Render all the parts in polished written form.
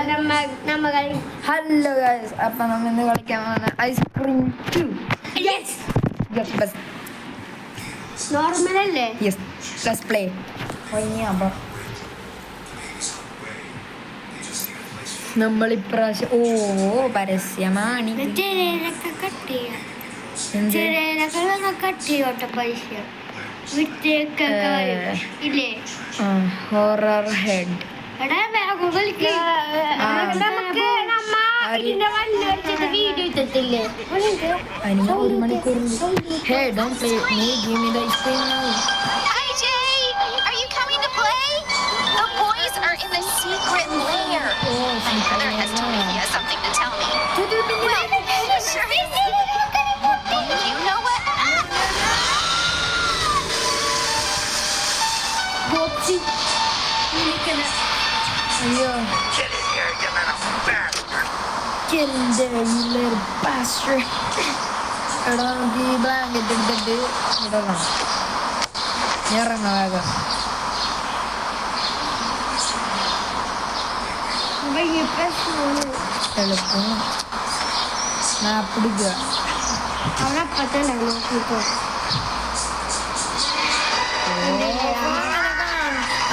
Hello guys, അപ്പം നമ്മൾ ഇന്ന് കളിക്കാൻ പോകുന്ന ഐസ്ക്രീം നോർമൽ അല്ലേ? Let's play. നമ്മൾ ഇപ്രാവശ്യം പരസ്യമാണ് ഹൊറർ ഹെഡ്. ഒരു മണിക്കൂർ. Hey, don't play with me. Give me the ice cream now. Hi, Jay. Are you coming to play? The boys are in the secret lair. My brother has told me he has something to tell me. Well, sure. You know what? അയ്യോ, എടാ നമുക്ക് ഈ blanket എടുത്തിട്ട് ഇടണം. ഇറങ്ങാം വേഗം. എളുപ്പം മാപ്പ് എടുക്കുക.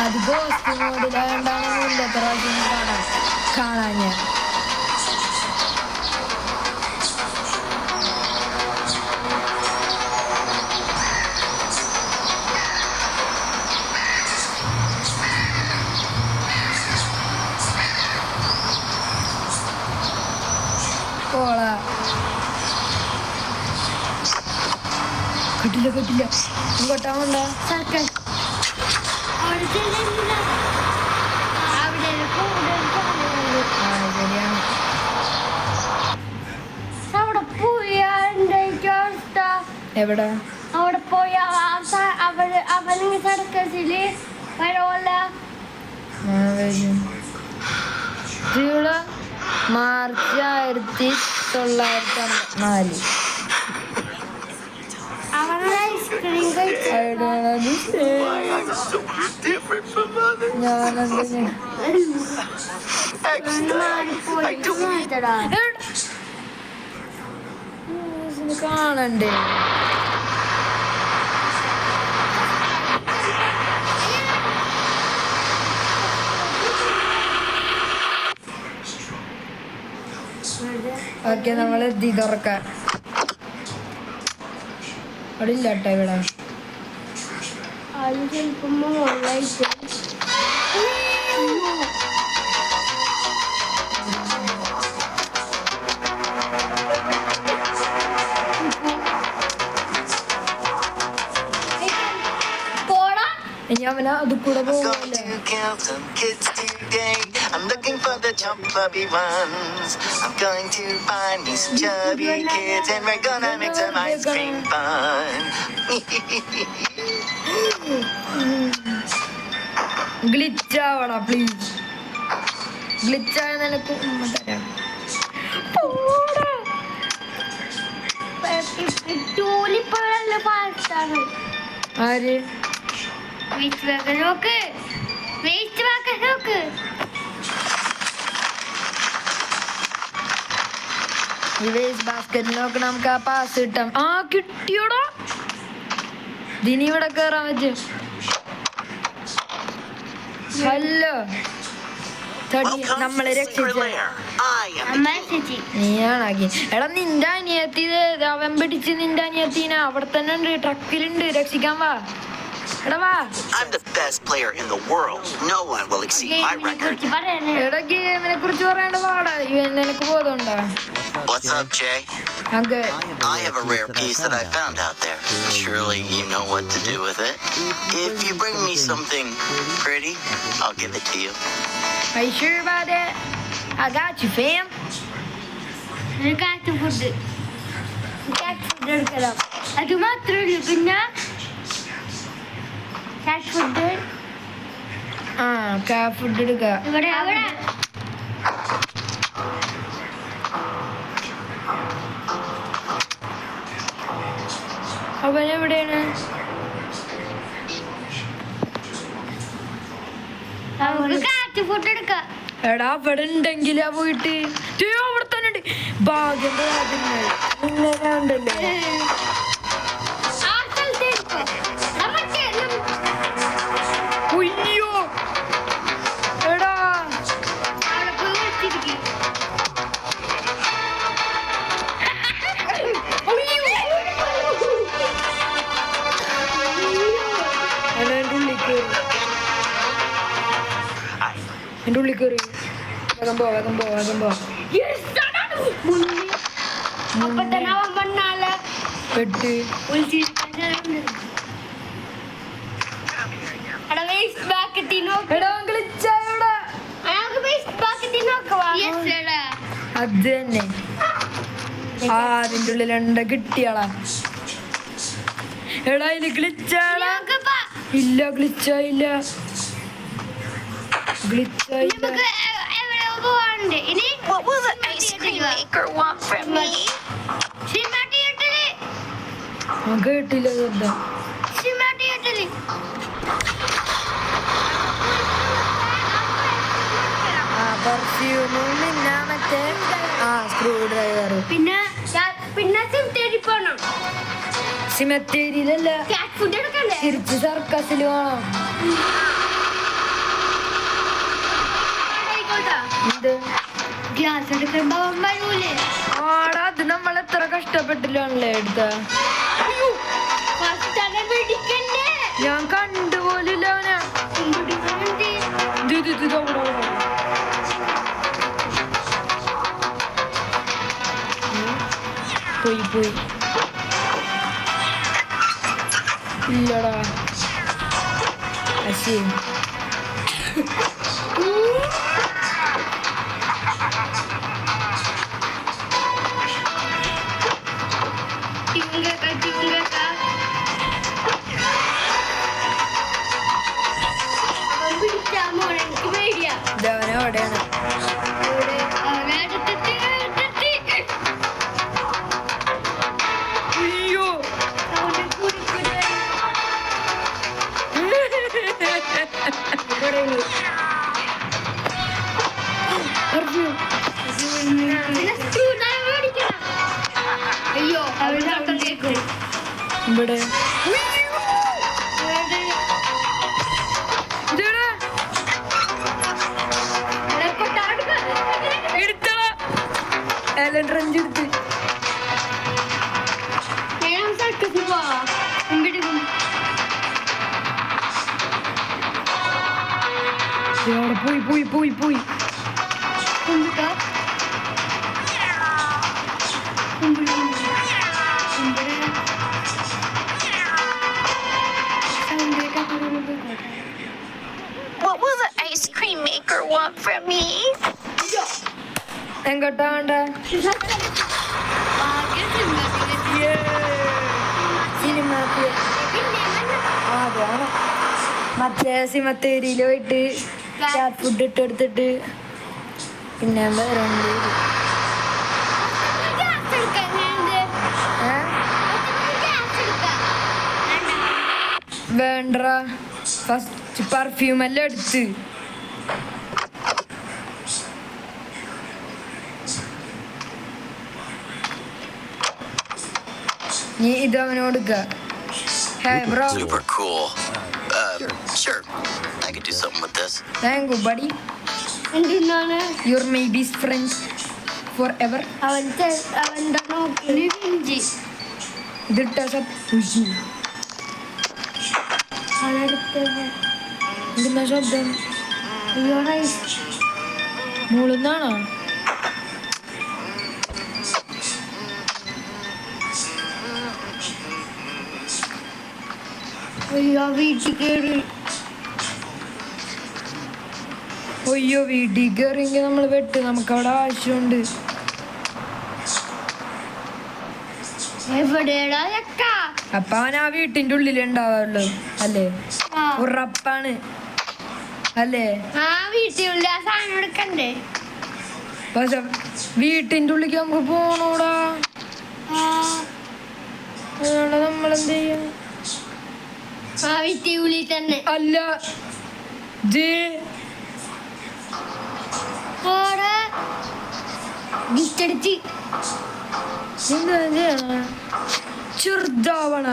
അത് ഗോസ്റ്റ് മോഡിലാണ്ടാണ് മുന്നത്തെ പ്രാവശ്യം കാണാൻ ഞാൻ. കട്ടില്ല ഇങ്ങോട്ടാവണ്ട. എവിടെ അവിടെ പോയ അവന് സർക്കസില് വരോല മാർച്ച് 1954. കാണണ്ടേ? ഓക്കെ, നമ്മൾ എത്തി തുറക്കാൻ. അവിടെ ഇല്ല കേട്ടോ ഇവിടെ. അത് ചിലപ്പം മോളായിട്ട് ഇനി അവന് അത് കൂടെ പോകില്ല. I'm looking for the chubby ones. I'm going to find these chubby kids and we're gonna make some ice cream fun. Glitch ആവണ പ്ലീസ്. ഗ്ലിച്ച് ആയ നിനക്ക് തരാം. ആര് നോക്ക് ഈ വേസ്റ്റ് ബാസ്കറ്റിനൊക്കെ നമുക്ക് ആ പാസ് കിട്ടാം. കിട്ടിയോടാ. ദിനി ഇവിടെ കേറാൻ പറ്റും. ഹലോ, നമ്മളെ നീയാണാക്കി. എടാ, നിന്റെ അനിയത്തി അവൻ പിടിച്ച് നിന്റെ അനിയത്തിനെ അവിടെ തന്നെ ഉണ്ട്, ട്രക്കിലുണ്ട്. രക്ഷിക്കാൻ വാ. I'm the best player in the world. No one will exceed my record. എടാ, ഗെയിമിനെ കുറിച്ച് പറയേണ്ട പാടാ. നിനക്ക് ബോധമുണ്ടോ? What's up, Jay? Okay. I have a rare piece that I found out there. Surely you know what to do with it. If you bring me something pretty, I'll give it to you. Are you sure about that? I got you, fam. അത് മാത്രമല്ല, പിന്നെ food എടുക്ക. ഇവിടെ അവനെവിടെയാണ്? നമുക്ക് കാറ്റ് food എടുക്കാം. എടാ അവിടെ ഉണ്ടെങ്കിലാ പോയിട്ട് അവിടെ തന്നെ ഉണ്ട് ഭാഗ്യം ഇങ്ങനെ ഉണ്ടല്ലേ ഉയ്യോ എടാ എൻ്റെ ഉള്ളിൽ കയറി വേഗം പോ വേഗം പോ വേഗം പോ അപ്പൊ തന്നെ അവൻ വന്നാല് കെട്ട് അവിടെ വേസ്റ്റ് ബാക്കറ്റിൽ നോക്ക് എടാ കളിച്ചവിടെ അയാൾക്ക് വേസ്റ്റ് ബാക്കറ്റിൽ നോക്കുവാ അത് തന്നെ അതിൻ്റെ ഉള്ളിൽ എന്താ കിട്ടിയാളാ എടാ ഇത് ഗ്ലിച്ചാളാ ഇല്ല ഗ്ലിച്ചായില്ല ഗ്ലിച്ചായില്ല What will the ice cream maker want from me? കേട്ടില്ല എന്താ പെർഫ്യൂമും പിന്നെ മറ്റേ സ്ക്രൂ ഡ്രൈവർ പിന്നെ സിംറ്റേരി പോണം സിമത്തേരിയിലല്ല ക്യാറ്റ് ഫുഡ് എടുക്കണ്ടേ തിരിച്ച് സർക്കസിൽ വേണം എന്ത് ഗ്ലാസ് എടുക്കുമ്പോ അവൻ വരൂലേ ആടാ അത് നമ്മൾ എത്ര കഷ്ടപ്പെട്ടില്ലാണല്ലേ എടുത്ത ഫസ്റ്റ് തന്നെ പിടിക്കണ്ടേ ഞാൻ കണ്ടുപോലില്ല അവനെ പോയി പോയി ഇല്ലടാ അശി ഇതവനെ എവിടെയാണ് അയ്യോ അയ്യോ ഇവിടെ റഞ്ച് എടുത്ത് പോയി പോയി പോയി പോയി What will the ice cream maker want from me? എങ്ങോട്ടാ വേണ്ട സിനിമ അതാണ് മറ്റേ സിമത്തേരിയിൽ പോയിട്ട് ക്യാറ്റ് ഫുഡ് ഇട്ടെടുത്തിട്ട് പിന്നെ വേറെ വേണ്ട ഫസ്റ്റ് പെർഫ്യൂം എല്ലാം എടുത്ത് നീ ഇത് അവനോട് bro Super cool. Sure. I could do something with this. Thank you buddy your my best friend for ever അവന്റെ നോക്കി ഇതിട്ട എന്തെന്നാ ശബ്ദം മൂളുന്നാണോ വീട്ടിൽ കയറി അയ്യോ വീട്ടിൽ കയറിയെങ്കിൽ നമ്മൾ വെട്ട് നമുക്ക് അവിടെ ആവശ്യമുണ്ട് എവിടെയാടാ ചക്ക അപ്പൊ അവൻ ആ വീട്ടിന്റെ ഉള്ളിൽ ഉണ്ടാവുള്ളൂ അല്ലേ ഉറപ്പാണ് അല്ലേ ആ വീട്ടിലുള്ള സാധനം എടുക്കണ്ടേ പക്ഷെ വീട്ടിന്റെ ഉള്ളിലേക്ക് നമുക്ക് പോണോടാ അതുകൊണ്ട് നമ്മളെന്ത് ചെയ്യും ആ വീട്ടിൽ തന്നെ അല്ല ജേ ഓടെ ഗിഫ്റ്റ് അടിച്ച് എന്താ ചെയ്യണ ചെറുതാവണ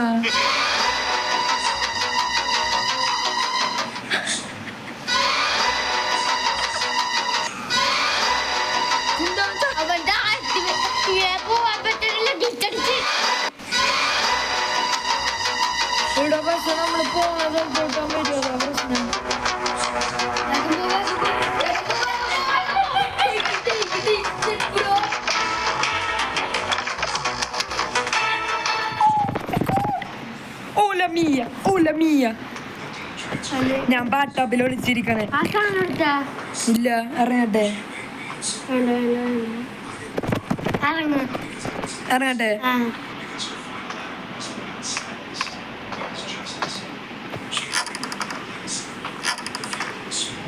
അവന്റെ പോവാൻ പറ്റുന്നില്ല ഗിഫ്റ്റ് അടിച്ച് ഇവിടെ പക്ഷെ നമ്മള് പോണ സ്ഥലത്തോട്ടാൻ പറ്റുമോ പ്രശ്നം ഓല മീയ ഞാൻ ബാട്ടാപ്പിൽ ഒളിച്ചിരിക്കണേ ആ സാധനം എടുത്താ ഇല്ല ഇറങ്ങട്ടെ ഇറങ്ങ ഇറങ്ങട്ടെ ആ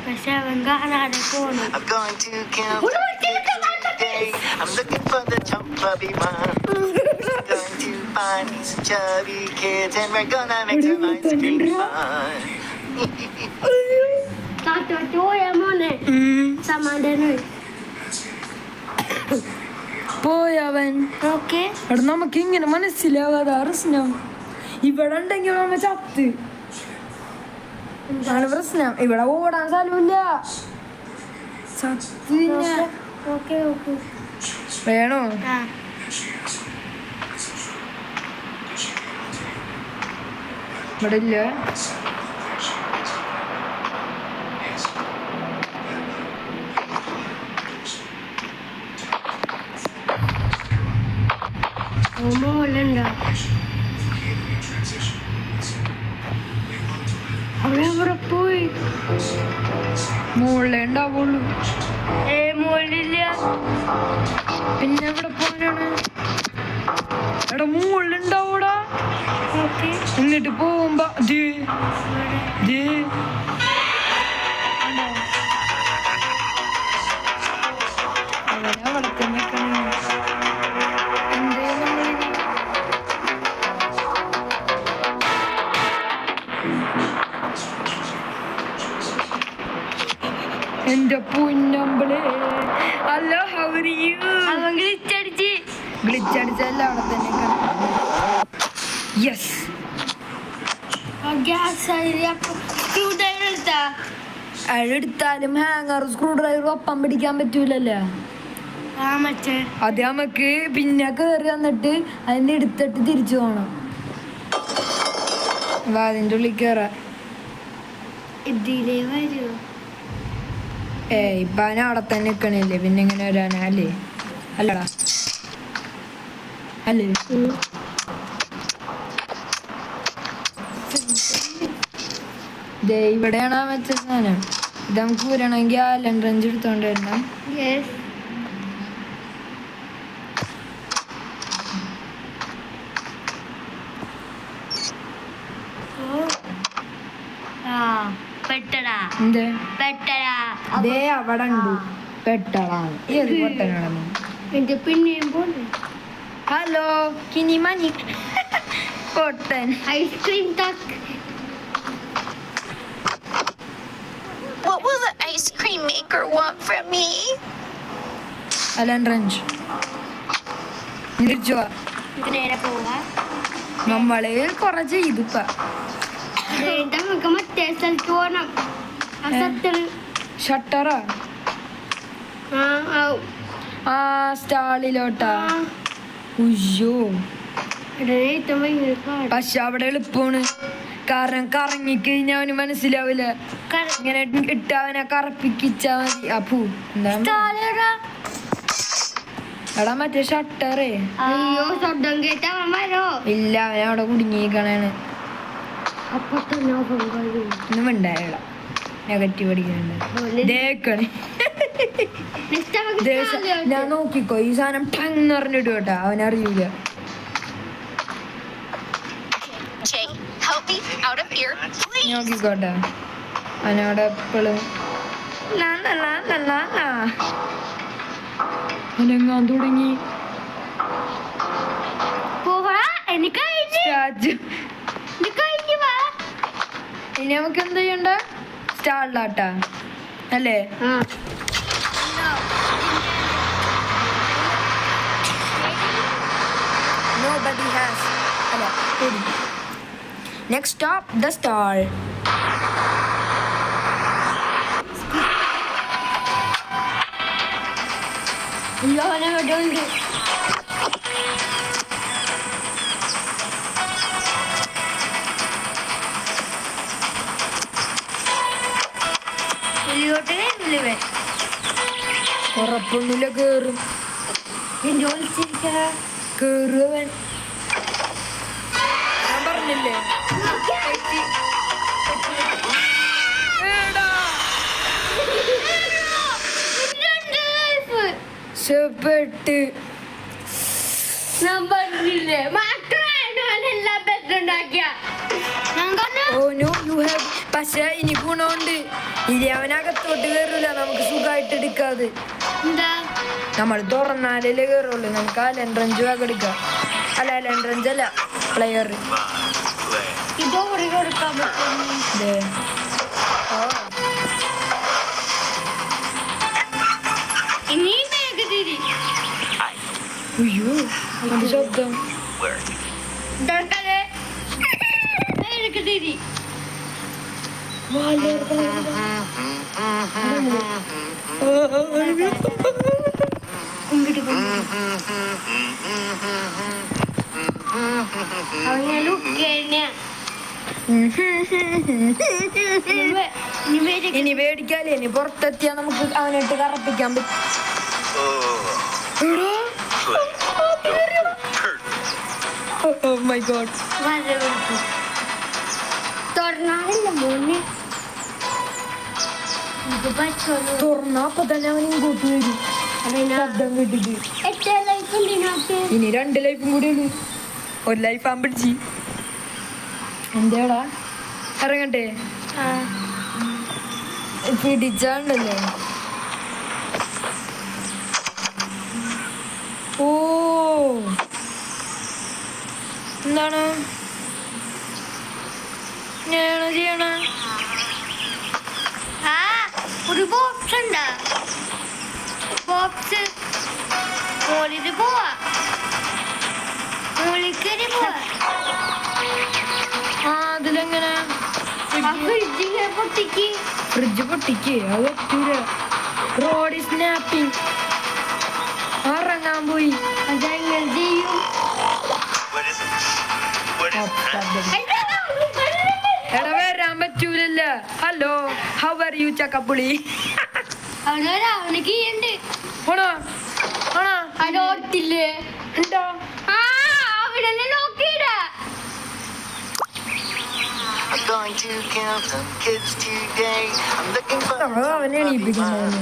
പക്ഷെ അവൻ കാണാതെ പോണു I'm going to camp today. I'm looking for the chubby one. Going to find me some chubby kids and we're gonna make some ice cream fun. പോയ മോനെ സമാധാനം പോയവൻ ഓക്കെ എടാ നമുക്ക് ഇങ്ങനെ മനസ്സിലാവാതെ പ്രശ്നം ഇവിടെ ഉണ്ടെങ്കിൽ നമ്മ ചത്ത് ആണ് പ്രശ്നം ഇവിടെ ഓടാൻ സ്ഥലമില്ല ചത്ത് ഞാൻ. ഓക്കെ ഓക്കെ വേണോ ആ ഇവിടെ ഇല്ല മോളുണ്ടോ അവിടെ പോയി മുകളിലേ ഉണ്ടാവുള്ളൂ മോളില്ല പിന്നെ എവിടെ പോകാനാണ് എടാ മുകളിലുണ്ടാവൂടാ ഓക്കെ എന്നിട്ട് പോകുമ്പോ ദേ, ദേ. അവിടെ തന്നെ നിക്കണേ. എന്തേ നമ്മളിനി? എന്റെ പൊന്നമ്പളേ ഹലോ ഹൗ ആർ യു അവൻ ഗ്ലിച്ചടിച്ച് ഗ്ലിച്ചടിച്ചല്ല അവിടെ തന്നെ യെസ് ഗ്യാസ് സ്ക്രൂ ഡ്രൈവർ എടുത്താ അതെടുത്താലും ഹാങ്ങർ സ്ക്രൂ ഡ്രൈവർ ഒപ്പം പിടിക്കാൻ പറ്റൂലല്ലോ ആ മറ്റേ അത് നമുക്ക് പിന്നെ കയറി വന്നിട്ട് അതിന്റെ എടുത്തിട്ട് തിരിച്ചു പോകണം വാ അതിന്റെ ഉള്ളിൽ കയറാ ഇതിലേ വരുമോ ഇപ്പൊ അവൻ അവിടെ തന്നെ നിക്കണില്ലേ പിന്നെ ഇങ്ങനെ വരാനാ അല്ലേ അല്ലടാ അല്ലേ ദേ ഇവിടെയാണ് ആ മറ്റേ സാധനം ഇത് നമുക്ക് വരണമെങ്കിൽ ആ ലണ്ടറഞ്ച് എടുത്തോണ്ട് വരണം യെസ് ആ പെട്ടടാ എന്തേ പെട്ടടാ ദേ അവിടെ ഉണ്ട് പെട്ടളാണ് ഏത് പൊട്ടനാണെന്ന് എന്റെ പിന്നെയും പോലെ ഹലോ കിനിമണി പൊട്ടൻ ഐസ്ക്രീം തക്ക് What will the ice cream maker want from me? ലണ്ടറഞ്ച് തിരിച്ചു വാ നേരെ പോവാ നമ്മള് കൊറേ ചെയ്തുപ്പ നമുക്ക് മറ്റേ സ്ഥലത്ത് പോകണം ആ സ്ഥലത്ത് ഷട്ടറാ ആ സ്റ്റാളിലോട്ടാ ഉയ്യോ പക്ഷെ അവിടെ എളുപ്പമാണ് കാരണം കറങ്ങിക്കഴിഞ്ഞാൽ അവന് മനസ്സിലാവില്ല ഇങ്ങനെ ഇട്ട് അവനെ കറപ്പിച്ചാ മതി അപ്പൂ എന്താ എടാ മറ്റേ ഷട്ടറേ അയ്യോ ശബ്ദം കേട്ടാ വരോ ഇല്ല അവൻ അവിടെ കുടുങ്ങിയിരിക്കണേണ് അപ്പൊ തന്നെ ഒന്നും ഉണ്ടായട നെഗറ്റീവ് അടിക്കുന്നുണ്ട് ദേക്കണേ ഞാൻ നോക്കിക്കോ ഈ സാധനം ടങ് പറഞ്ഞിട്ട് കേട്ടാ അവനറിയൂല Jay, help me out of here, please. നോക്കിക്കോട്ടെ അവനവിടെ എപ്പോഴും അനങ്ങാൻ തുടങ്ങി പോവാ എനിക്ക് സ്റ്റാച്ചു കഴിഞ്ഞു വാ ഇനി നമുക്ക് എന്ത് ചെയ്യണ്ട സ്റ്റാളിലാട്ടാ അല്ലേ ആ അല്ല പേടി. Next stop the stall. അവനെവിടെ ഉണ്ട്? ഉള്ളിലോട്ട് കയറില്ലേ? ഉറപ്പൊന്നുമില്ല കേറും. എന്റെ ഒളിച്ചിരിക്കണ കേറുവൻ. ഞാൻ പറഞ്ഞില്ലേ എടാ, പെട്ട് ഞാൻ പറഞ്ഞില്ലേ മക്കളെല്ലാം പെട്ടുണ്ടാക്കിയ ഓ നോ യു ഹാവ്. പക്ഷെ ഇനി ഗുണമുണ്ട്. ഇനി അവനകത്തോട്ട് കയറൂല. നമുക്ക് സുഖമായിട്ട് എടുക്കാതെ എന്താ നമ്മൾ തുറന്നാലേ കയറുള്ളൂ. നമുക്ക് ആ ലെൻട്രഞ്ച് ഭാഗം എടുക്കാം. അല്ല ലെൻട്രഞ്ച് അല്ല പ്ലെയർ. ഇതോ കൊടുക്കാൻ പറ്റും. ഇനി മേഘ തിരി അയ്യോ അത് ശബ്ദം. ഇതാക്കല്ലേ മേഘ തിരി ഇങ്ങോട്ട് അങ്ങനെ ലുക്കേനെ ഇനി പേടിക്കാലേ. ഇനി പുറത്തെത്തിയാ നമുക്ക് അവനായിട്ട് കറപ്പിക്കാൻ പറ്റും. Oh my god. തുറന്നാലില്ല മോനെ തുറന്നാ അപ്പൊ തന്നെ അവൻ ഇങ്ങോട്ട് വരും. ശബ്ദം കേട്ടിട്ട്. എത്ര ലൈഫ് ഉണ്ട് ഇതിനകത്ത്? ഇനി 2 ലൈഫും കൂടി ഉള്ളു. 1 ലൈഫ് ആകും പിടിച്ച്. എന്താടാ ഇറങ്ങട്ടെ? പിടിച്ചാണ്ടല്ലേ. ഓ എന്താണ് ഞാനാണോ ചെയ്യണ? ആ ഒരു ബോക്സ് ഉണ്ട്. ബോക്സ് മോളിത് പോവാ. മോളിക്കരി പോവാ. ആ അതിലെങ്ങനെ? ഫ്രിഡ്ജിനെ പൊട്ടിക്ക്. ഫ്രിഡ്ജ് പൊട്ടിക്ക്. അത് പറ്റൂല. Road snapping. ഇറങ്ങാൻ പോയി. അതെങ്ങനെ ചെയ്യും? എടാ വരാൻ പറ്റൂലല്ല. ഹലോ ഹൗ ആർ യു ചക്കപ്പുളി? അവന് കീയുണ്ട്. ആണോ ആണോ അതോർത്തില്ലേ? ഉണ്ടോ? ആ അവിടെ നോക്കിയിടാ. I'm going to kill some kids today. I'm looking for അവനെ എണീപ്പിക്കുന്നു.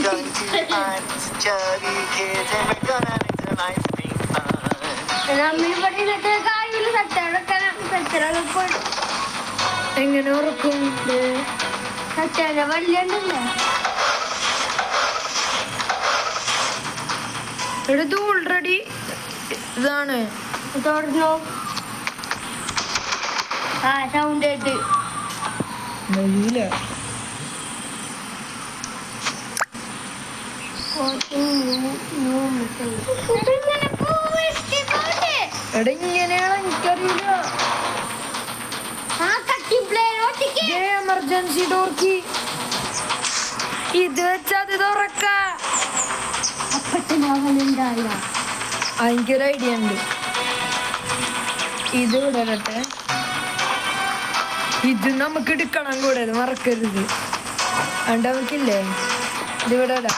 going to find some chubby kids and we're gonna make some ice cream fun. നമ്മൾ പറയുന്നത് കായില് സത്യാനൊക്കെ എങ്ങനെ ഉറക്കും? സത്യാന വള്ളിയുണ്ടല്ലോ. എടുത്ത് ഓൾറെഡി ഇതാണ്. തുറന്നു. ആ സൗണ്ട് കേട്ട് വഴിയില്ല. എടാ ഇങ്ങനെയാണ് എനിക്കറിയില്ല. എമർജൻസി ഡോർക്കി ഇത് വെച്ചത് തുറക്ക. അപ്പത്തനാവനുണ്ടായ എനിക്കൊരു ഐഡിയ ഉണ്ട്. ഇത് വിടട്ടെ. ഇത് നമുക്ക് എടുക്കണം കൂടെ, മറക്കരുത്. അതുകൊണ്ട് നമുക്കില്ലേ ഇത് വിടാ.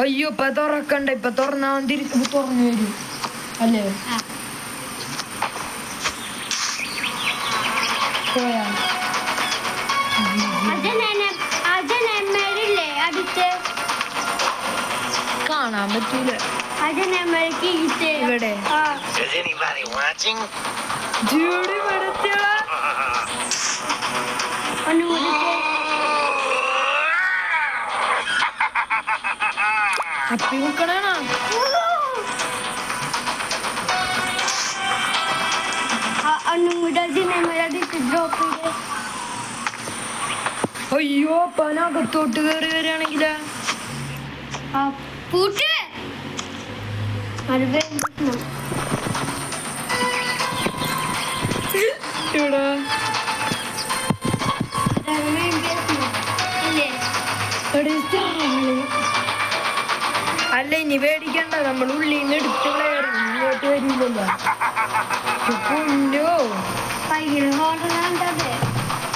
അയ്യോ ഇപ്പൊ തുറക്കണ്ട. ഇപ്പൊ തുറന്നാൻ തിരിച്ചു തുറന്നു വരും അല്ലേ? പോയാ കാണാൻ പറ്റൂല. ഇവിടെ Is anybody watching? ജൂഡി പെടുത്തിയടാ. അപ്പി മുക്കണേണോ? ഡ്രോപ്പ് അയ്യോ അപ്പനകത്തോട്ട് കയറി വരികയാണെങ്കിലാ പൂട്ട് ഇവിടെ അല്ല ഇനി പേടിക്കണ്ട, നമ്മൾ ഉള്ളിൽ നിന്ന് എടുത്ത് കയറും, ഇങ്ങോട്ട് വരില്ലല്ലോ. ഉണ്ടോ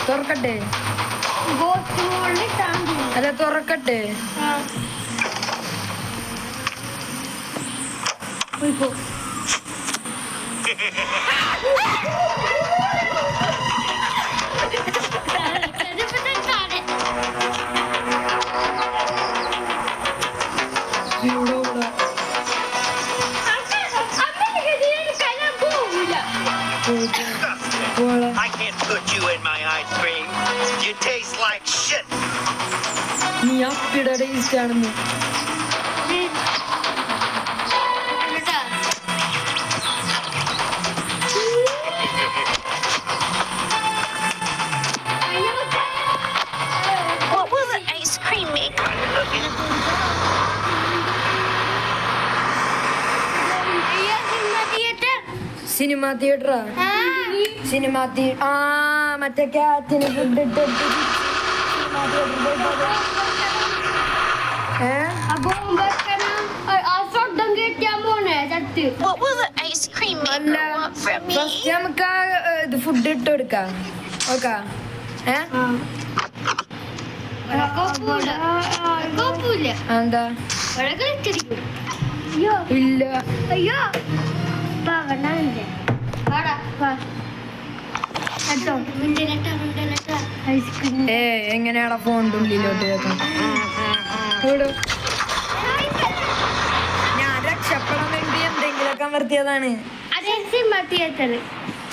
തുറക്കട്ടെ? അല്ല തുറക്കട്ടെ? I can't put you in my ice cream. You taste like shit. നീ അപ്പിടെ ടേസ്റ്റ് ആണെന്ന്. What will the ice cream make? Cinema തിയേറ്ററാ? സിനിമ തിയേറ്റർ ആ മറ്റേ ക്യാറ്റിന് ഫുഡ് ഇട്ടിട്ട് What will the ice cream അല്ല maker want from me? First നമുക്ക് ഇത് ഫുഡ് ഇട്ട് കൊടുക്കാം. ഓക്കാ എന്താ ഇല്ല എങ്ങനെയാടാ ഫോണിന്റെ ഉള്ളിലോട്ട് കേൾക്കാം? ഞാൻ രക്ഷപ്പെടാൻ വേണ്ടി എന്തെങ്കിലുമൊക്കെ അമർത്തിയതാണ്.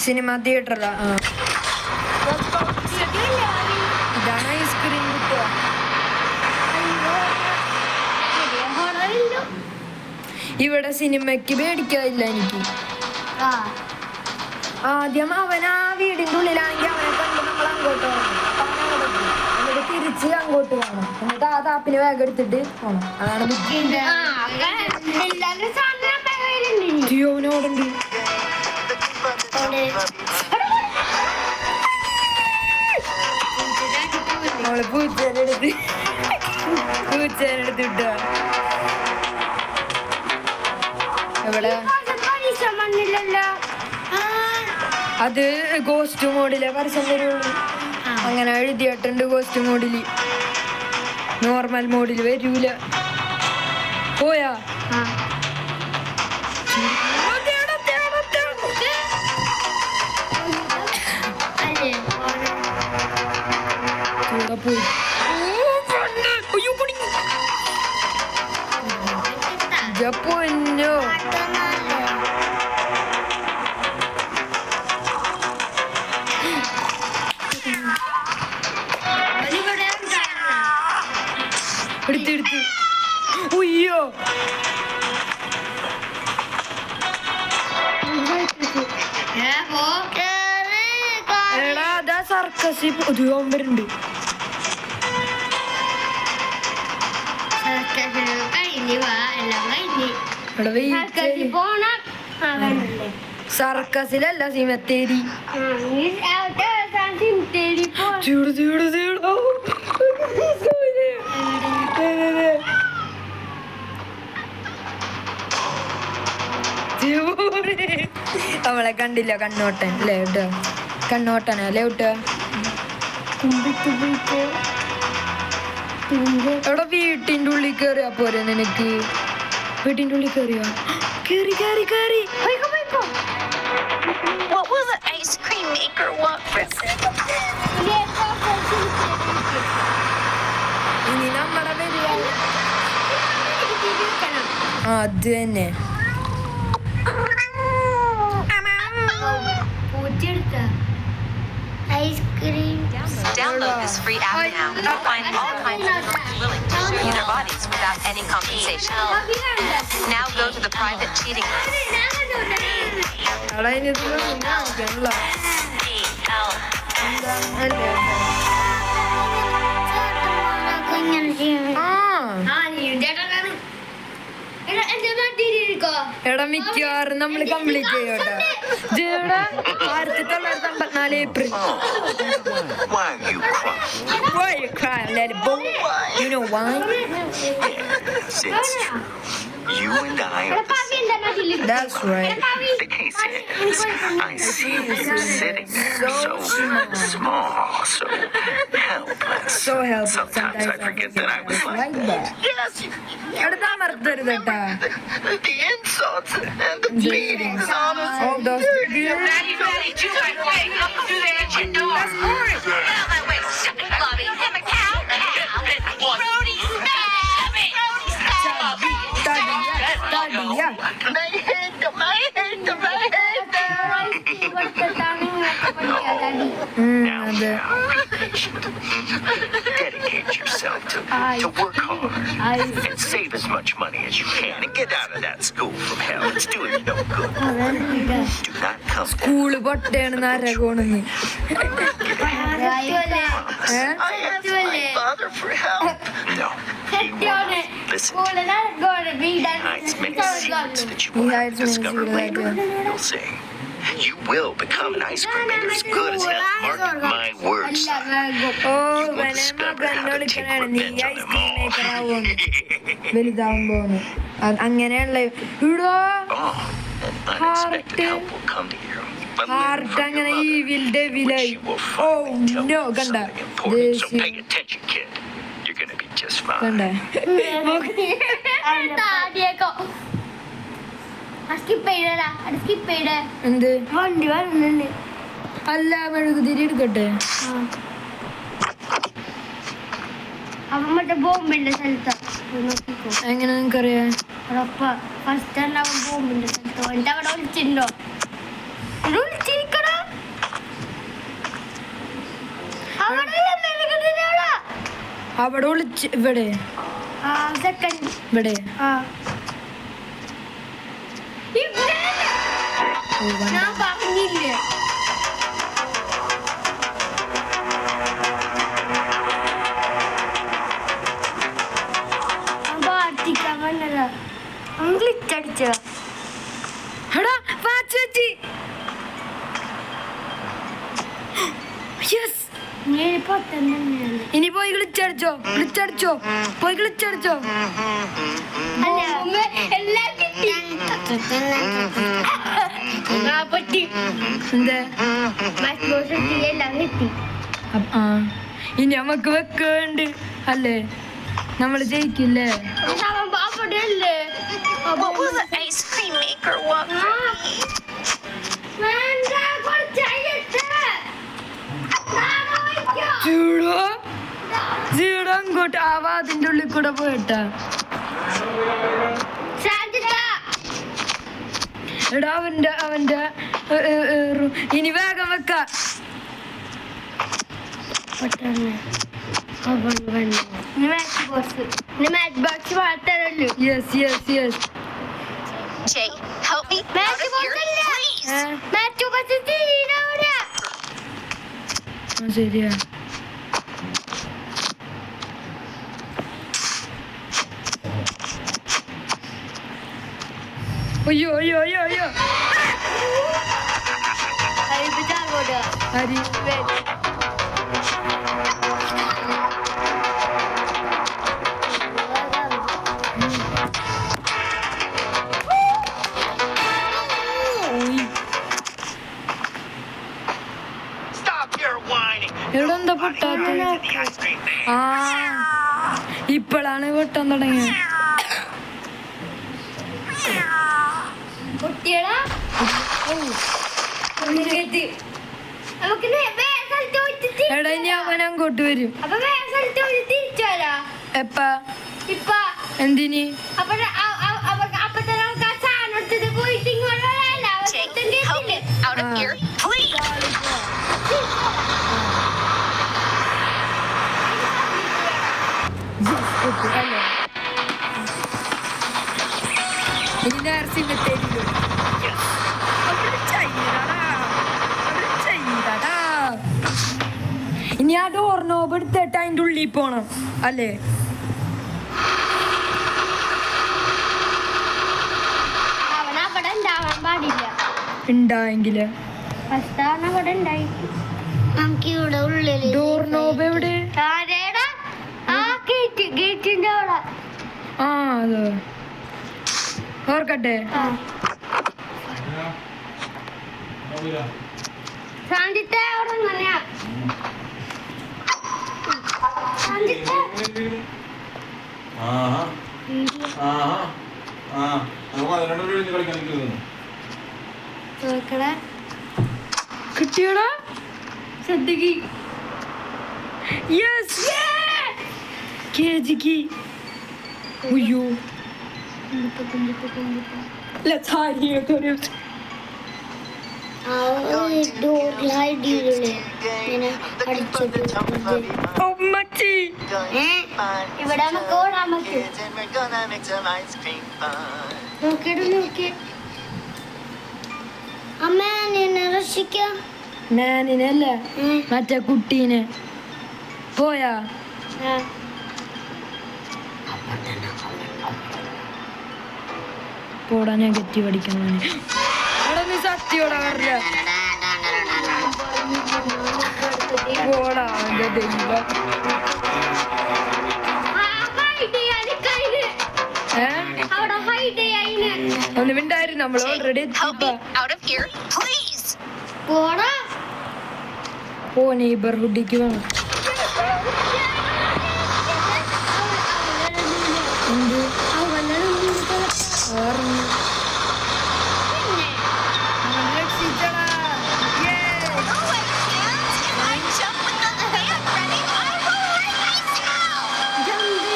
സിനിമ തിയേറ്ററാ? ഇതാണ് ഐസ്ക്രീം കിട്ടുക. ഇവിടെ സിനിമയ്ക്ക് പേടിക്കാതില്ല എനിക്ക്. ആദ്യം അവൻ ആ വീടിന്റെ ഉള്ളിലാണെങ്കിൽ അവനെ കണ്ട് നമ്മൾ അങ്ങോട്ട് പോകണം, എന്നിട്ട് തിരിച്ച് അങ്ങോട്ട് പോകണം, എന്നിട്ട് ആ താപ്പിന് വേഗം എടുത്തിട്ട് പോകണം. അതാണ് ജിയോനോടുണ്ട്. നമ്മള് പൂച്ചേനെടുത്ത് വിട്ടോ. എവിടെ? അത് ഗോസ്റ്റ് മോഡിലെ പരസ്യം വരുള്ളൂ. അങ്ങനെ എഴുതിയിട്ടുണ്ട് ഗോസ്റ്റ് മോഡില്. നോർമൽ മോഡിൽ വരൂല. പോയാ പോയി. പൊന്നോ എടുത്തെടുത്ത് ഉയ്യോ എടാ അതാ സർക്കസിൽ വരുന്നുണ്ട്. സർക്കസിലല്ല സിമത്തേരി. ചൂട് ചൂട് ചൂടോ അവളെ കണ്ടില്ല. കണ്ണോട്ടൻ അല്ലേ കേട്ടോ? കണ്ണോട്ടനാ അല്ലേ കേട്ടോ? എവിടെ വീട്ടിന്റെ ഉള്ളിൽ കയറിയാ പോരെ നിനക്ക്? വീട്ടിന്റെ ഉള്ളിൽ കയറിയോ? കേറി കേറി കേറി. What will the ice cream maker want from me? ഇനി നമ്മടെ വരിക. അത് തന്നെ. Ice cream. Download this free app now. You'll find all kinds of girls willing to show you their bodies without any compensation. Now go to the private cheating room. അവിടെ ഇനി നോക്കണല്ലോ. അല്ലേ ആ എടാ മിക്കവാറും നമ്മൾ കംപ്ലീറ്റ് ചെയ്യോട്ടോ. ജിയുടെ 1954 April. Why are you crying? Why you crying, let it go? You know why? Yes, it's true. You and I are the same. That's right. The case is, I see you sitting there so small, so helpless. So helpless. Sometimes I forget that I was like that. Yes, എടാ മറത്തരുത് കേട്ടാ. the insults and the beatings, honestly. All those Thadiya. I hate them, I hate them, I hate them. അതെ. Dedicate yourself to work hard and save as much money as you can and get out of that school from hell. It's doing you no good. Do not come down. School പൊട്ടയാണ് നരകോണെന്ന്. I asked my father for help. No, he won't. Listen, he hides many secrets that you will have to discover later. You'll see. You will become an ice cream maker as good as hell. Mark my words. ഓ എന്നോട് നീ ice cream maker ആവും വലുതാവുമ്പോന്ന്. അങ്ങനെയുള്ള ഇടോ Oh, an unexpected help will come to you. But learn heart from അങ്ങനെ your ഈ mother, വിൽഡേ which വിലായി. you will ഓ finally tell നോ you കണ്ട something important. So pay attention, kid. You're gonna be just fine. കണ്ട എന്ത് വണ്ടി വരുന്നുണ്ട്. അല്ല മെഴുകുതിരി എടുക്കട്ടെ. അവൻ മറ്റേ ബോംബിന്റെ സ്ഥലത്താ നോക്കിക്കോ. എങ്ങനെ നിനക്കറിയാം? ഉറപ്പാ ഫസ്റ്റ് തന്നെ അവൻ ബോംബിന്റെ സ്ഥലത്ത് എന്നിട്ട് അവിടെ വിളിച്ചിട്ടുണ്ടോ? വിളിച്ചിരിക്കണോ? അവിടെ വിളിച്ച് ഇവിടെ സെക്കൻഡ് ഇവിടെ ഞാൻ പറഞ്ഞില്ലേ പാർട്ടിക്കാൻ വന്നതാ. അവൻ ഗ്ലിച്ചടിച്ച എടാ വാച്ച് വെച്ചി. യെസ്. നീ പൊത്തന്നെ ഇനി പോയി ഗ്ലിച്ചടിച്ചോ പോയി ഗ്ലിച്ചടിച്ചോ. എല്ലാം കിട്ടി. പറ്റി എന്തേ എല്ലാം കിട്ടി. ആ ഇനി നമുക്ക് വെക്കേണ്ട അല്ലേ? നമ്മള് ജയിക്കില്ലേ? അവിടെ അല്ലേ What will the ice cream maker want from me? വേണ്ട കുറച്ചായിട്ട് ജീടോ അങ്ങോട്ട് ആ വാതിന്റെ ഉള്ളിൽ കൂടെ പോയിട്ടാ. എടാ അവന്റെ ഇനി വേഗം വെക്ക. മാച്ച് ബോക്സ് മാത്രമല്ലോ. Yes yes yes. Jay, help me out of here, please. Match box തീരാ. ശരിയാ. അയ്യോ അയ്യോ അയ്യോ അയ്യോ. അരി Stop your whining. എവിടെ എന്താ പൊട്ടാത്ത? The ice cream man. ആ ഇപ്പോഴാണ് പൊട്ടാൻ തുടങ്ങിയത്. കുട്ടികളാ നമുക്ക് എടാ ഇനി അവൻ അങ്ങോട്ട് വരും. അപ്പൊ വേറെ സ്ഥലത്ത് ഒരു തിരിച്ചാലോ എപ്പാ? ഇപ്പൊ എന്തിനി? അപ്പൊ അപ്പൊ തന്നെ നമുക്ക് ആ സാധനം എടുത്തിട്ട് പോയിട്ട് ഇങ്ങോട്ട് വരാനല്ല. Jay, help me out of here, please. ഇനി നഴ്സിംഗ് തരില്ലോ. ഇനി ആ ഡോർ നോബ് എടുത്തിട്ട് അതിൻ്റെ ഉള്ളിൽ പോണം അല്ലേ? അവൻ പാടില്ല. ഉണ്ടായെങ്കില് ഫസ്റ്റ് തവണ ഇവിടെ ഉണ്ടായി. നമുക്ക് ഇവിടെ ഉള്ളില് ഡോർ നോബ് എവിടെ? ആരേടാ? ആ ഗേറ്റിന്റെ അവിടെ. ആ അത് ഓർക്കട്ടെ. സാന്തിത്തെ അവിടെ എങ്ങനെയാ? സാന്തിത്തെ നോക്കടാ. കിട്ടിയോടാ? ശ്രദ്ധിക്ക്. യെസ് കേജിക്ക്. അയ്യോ let's hide here. അമ്മച്ചി ഇവിടെ നമുക്ക് ഓടാൻ പറ്റും. നോക്കിയ അമ്മ നിന്നെ രക്ഷിക്കാം. ഞാനിനല്ല മറ്റേ കുട്ടീനെ. പോയാ പോടാ, ഞാൻ കെറ്റി പഠിക്കണം. അവിടെ നീ സത്യോടാ പറഞ്ഞ പോടാ എന്റെ ദൈവം. ഒന്ന് മിണ്ടായിരുന്നു, നമ്മൾ already Out of here, please. പോ നെയ്ബർഹുഡിക്ക് വേണം. എന്ത് രക്ഷിച്ചടാ.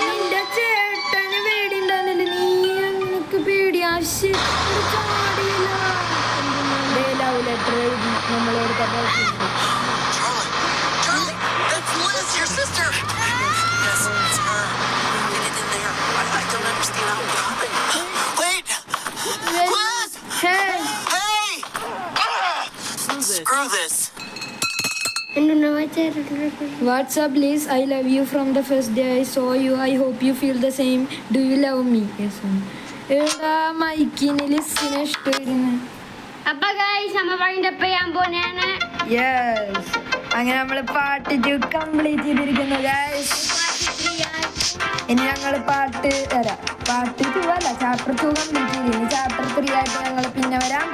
നിന്റെ ചേട്ടന് പേടിണ്ടാന്നില്ല, നീ നിനക്ക് പേടി ആശ ചാടിയില്ല. ലവ് ലെറ്റർ എഴുതി നമ്മളോട് Charlie, that's Liz, your sister. Yes, it's her. Get in there. I don't understand how it happened. Wait, Liz! Hey! Hey! Screw this. What's up, Liz? I love you from the first day I saw you. I hope you feel the same. Do you love me? Yes. എടാ മൈക്കിന് ലിസിനെ ഇഷ്ടമായിരുന്നു. അപ്പൊ guys നമ്മ wind up ചെയ്യാൻ പോന്നെയാണ്. Yes, അങ്ങനെ നമ്മള് part 2 complete ചെയ്തിരിക്കുന്നു guys. ഇനി ഞങ്ങൾ പാർട്ട് 2 അല്ല ചാപ്റ്റർ 2 കംപ്ലീറ്റ് ചെയ്തിരുന്നു. ചാപ്റ്റർ 3 ആയിട്ട് ഞങ്ങൾ പിന്നെ വരാം.